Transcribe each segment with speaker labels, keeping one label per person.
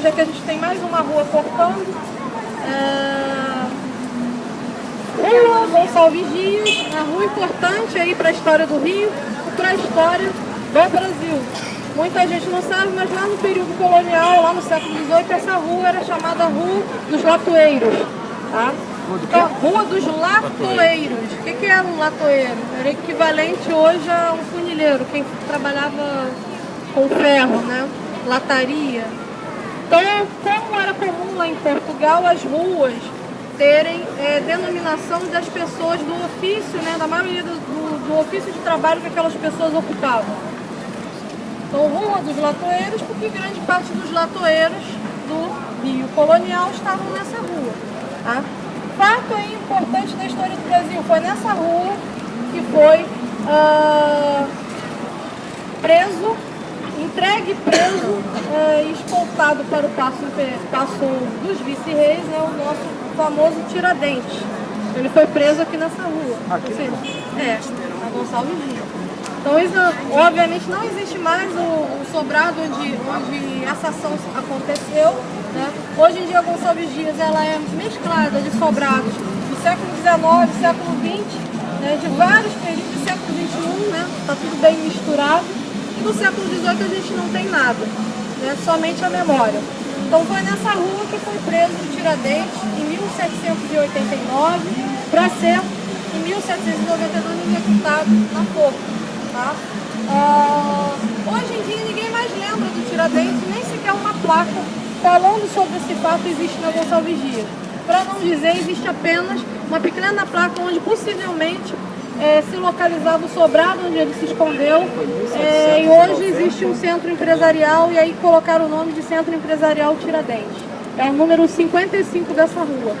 Speaker 1: hoje aqui a gente tem mais uma rua cortando. Rua Gonçalves Dias, uma rua importante aí para a história do Rio e para a história do Brasil. Muita gente não sabe, mas lá no período colonial, lá no século XVIII, essa rua era chamada Rua dos Latoeiros. Tá? Então, Rua dos Latoeiros. O que era um latoeiro? Era equivalente hoje a um funileiro, quem trabalhava com ferro, né? Lataria. Então, como era comum lá em Portugal, as ruas terem denominação das pessoas do ofício, né? Da maioria do ofício de trabalho que aquelas pessoas ocupavam. Então, Rua dos Latoeiros, porque grande parte dos latoeiros do Rio colonial estavam nessa rua. Tá? Fato aí importante da história do Brasil, foi nessa rua que foi entregue preso e escoltado para o Paço dos Vice-Reis, né, o nosso famoso Tiradentes. Ele foi preso aqui nessa rua.
Speaker 2: Aqui?
Speaker 1: A Gonçalves Dias. Então, isso, obviamente, não existe mais o sobrado onde essa ação aconteceu. Né? Hoje em dia, a Gonçalves Dias ela é mesclada de sobrados do século XIX, século XX, né? De vários períodos do século XXI, né? Está tudo bem misturado. E do século XVIII a gente não tem nada, né? Somente a memória. Então, foi nessa rua que foi preso o Tiradentes em 1789, para ser, em 1799, executado na forca. Tá? Hoje em dia ninguém mais lembra do Tiradentes, nem sequer uma placa falando sobre esse fato existe na Gonçalves Dias. Para não dizer, existe apenas uma pequena placa onde possivelmente se localizava o sobrado onde ele se escondeu, e hoje existe um centro empresarial e aí colocaram o nome de Centro Empresarial Tiradentes. É o número 55 dessa rua.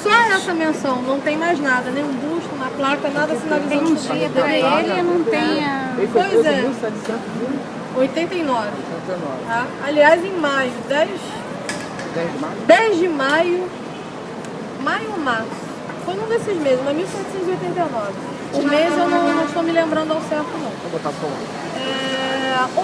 Speaker 1: Só essa menção, não tem mais nada, nenhum busto, uma placa, nada sinalizando o dia dele, não tem Pois é, 89. Tá? Aliás, em maio, 10 de maio, maio ou março, foi num desses meses, mas 1789. O mês eu não estou me lembrando ao certo, não.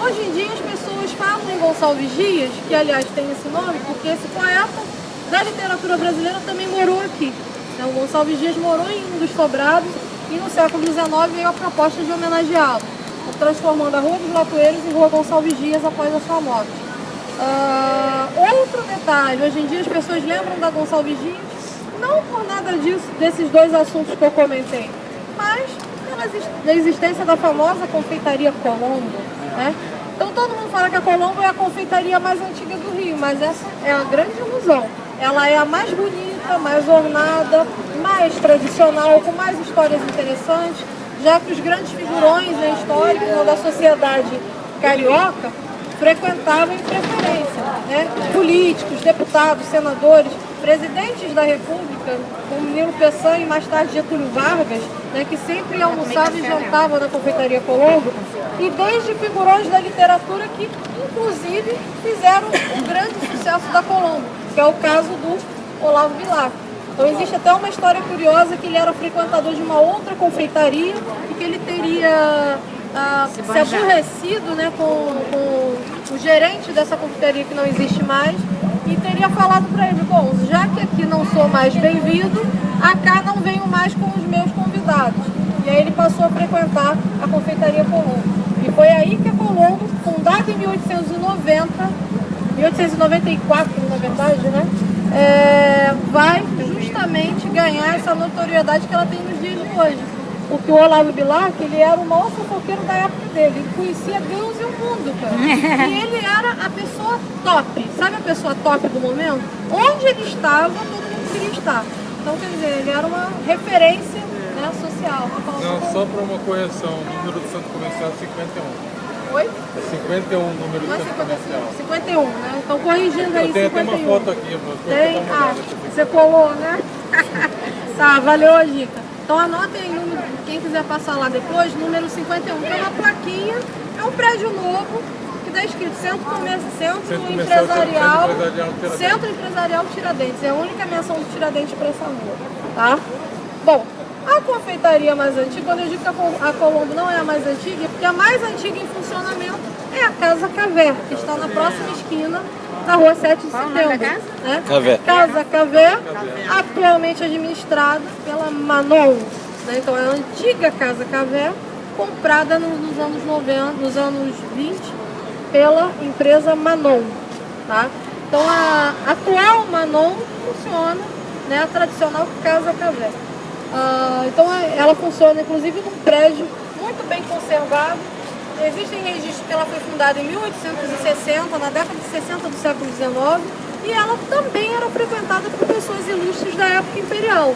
Speaker 1: Hoje em dia as pessoas falam em Gonçalves Dias, que aliás tem esse nome, porque esse poeta da literatura brasileira também morou aqui. Então, o Gonçalves Dias morou em um dos sobrados e no século XIX veio a proposta de homenageá-lo, transformando a Rua dos Latoeiros em Rua Gonçalves Dias após a sua morte. Outro detalhe, hoje em dia as pessoas lembram da Gonçalves Dias, não por nada disso, desses dois assuntos que eu comentei, mas pela existência da famosa confeitaria Colombo. Né? Então todo mundo fala que a Colombo é a confeitaria mais antiga do Rio, mas essa é a grande ilusão. Ela é a mais bonita, mais ornada, mais tradicional, com mais histórias interessantes, já que os grandes figurões históricos da sociedade carioca frequentavam em preferência, né? Políticos, deputados, senadores, presidentes da República, como Nilo Peçanha e mais tarde Getúlio Vargas, né, que sempre almoçavam e jantavam na confeitaria Colombo, e desde figurões da literatura que, inclusive, fizeram o grande sucesso da Colombo, que é o caso do Olavo Bilac. Então existe até uma história curiosa que ele era frequentador de uma outra confeitaria e que ele teria se aborrecido, né, com o gerente dessa confeitaria que não existe mais e teria falado para ele, bom, já que aqui não sou mais bem-vindo, acá não venho mais com os meus convidados. E aí ele passou a frequentar a confeitaria Colombo. E foi aí que a Colombo, fundada em 1894, na verdade, né, vai justamente ganhar essa notoriedade que ela tem nos dias de hoje. Porque o Olavo Bilac, ele era o maior fofoqueiro da época dele, ele conhecia Deus e o mundo, cara. E ele era a pessoa top, sabe a pessoa top do momento? Onde ele estava, todo mundo queria estar. Então, quer dizer, ele era uma referência, né, social.
Speaker 3: Não, só para uma correção, o número do centro comercial é 51.
Speaker 1: Oi?
Speaker 3: É 51 o número do centro comercial.
Speaker 1: 51, né? Então, corrigindo aí, 51.
Speaker 3: Eu tenho até uma foto aqui.
Speaker 1: Tem? Você colou, né? Tá, valeu a dica. Então anotem aí, quem quiser passar lá depois, número 51, que é uma plaquinha, é um prédio novo, que está escrito Centro Empresarial Tiradentes. É a única menção do Tiradentes para essa rua, tá? Bom, a confeitaria mais antiga, quando eu digo que a Colombo não é a mais antiga, é porque a mais antiga em funcionamento é é a Casa Cavé, que está na próxima esquina da rua 7 de Setembro. Né?
Speaker 2: Cavé.
Speaker 1: Casa Cavé, atualmente administrada pela Manon. Né? Então é a antiga Casa Cavé, comprada nos anos 90, nos anos 20, pela empresa Manon. Tá? Então a atual Manon funciona, né, a tradicional Casa Cavé. Então ela funciona inclusive num prédio muito bem conservado. Existem registros que ela foi fundada em 1860, na década de 60 do século XIX, e ela também era frequentada por pessoas ilustres da época imperial.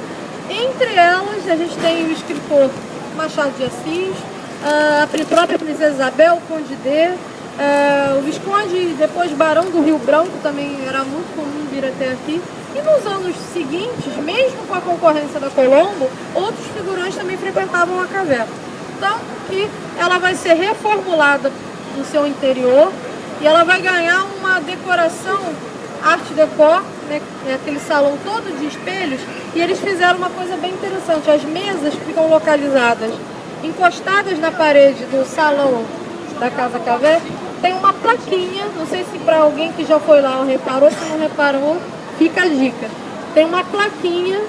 Speaker 1: Entre elas, a gente tem o escritor Machado de Assis, a própria princesa Isabel, Conde D, o Visconde, depois Barão do Rio Branco, também era muito comum vir até aqui. E nos anos seguintes, mesmo com a concorrência da Colombo, outros figurantes também frequentavam a caverna. Tanto que ela vai ser reformulada no seu interior e ela vai ganhar uma decoração Art Deco, né, aquele salão todo de espelhos, e eles fizeram uma coisa bem interessante. As mesas ficam localizadas, encostadas na parede do salão da Casa Cavé, tem uma plaquinha, não sei se para alguém que já foi lá reparou, se não reparou, fica a dica. Tem uma plaquinha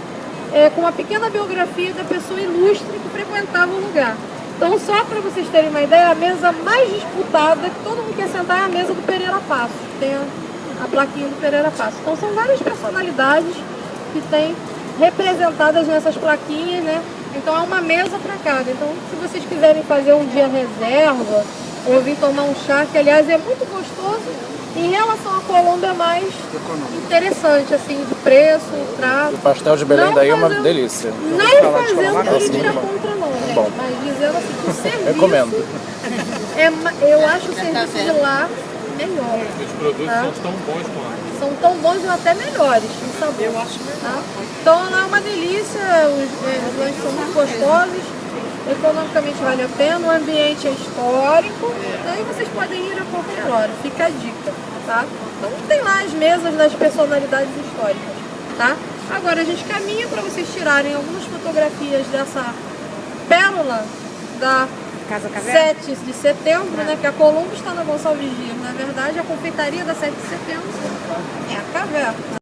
Speaker 1: com uma pequena biografia da pessoa ilustre que frequentava o lugar. Então, só para vocês terem uma ideia, a mesa mais disputada, que todo mundo quer sentar, é a mesa do Pereira Passos. Tem a plaquinha do Pereira Passos. Então, são várias personalidades que tem representadas nessas plaquinhas, né? Então, é uma mesa para cada. Então, se vocês quiserem fazer um dia reserva, ou vir tomar um chá, que aliás é muito gostoso, em relação à Colombo é mais interessante, assim, de preço, trato.
Speaker 2: O pastel de Belém daí é uma delícia.
Speaker 1: Não fazendo crítica contra não, gente,
Speaker 2: bom.
Speaker 1: mas dizendo assim, que o serviço...
Speaker 2: Recomendo.
Speaker 1: Eu acho o serviço de lá melhor.
Speaker 3: Os produtos são tão bons quanto.
Speaker 1: São tão bons ou até melhores em sabor. Eu acho melhor. Tá? Então lá é uma delícia, os lanches são muito gostosos. Economicamente vale a pena, o ambiente é histórico, né? E vocês podem ir a qualquer hora, fica a dica, tá? Então tem lá as mesas das personalidades históricas, tá? Agora a gente caminha para vocês tirarem algumas fotografias dessa pérola da
Speaker 4: Casa Cavé?
Speaker 1: 7 de setembro, né? Que a Colombo está na Gonçalves Dias, na verdade a confeitaria da 7 de setembro é a caverna.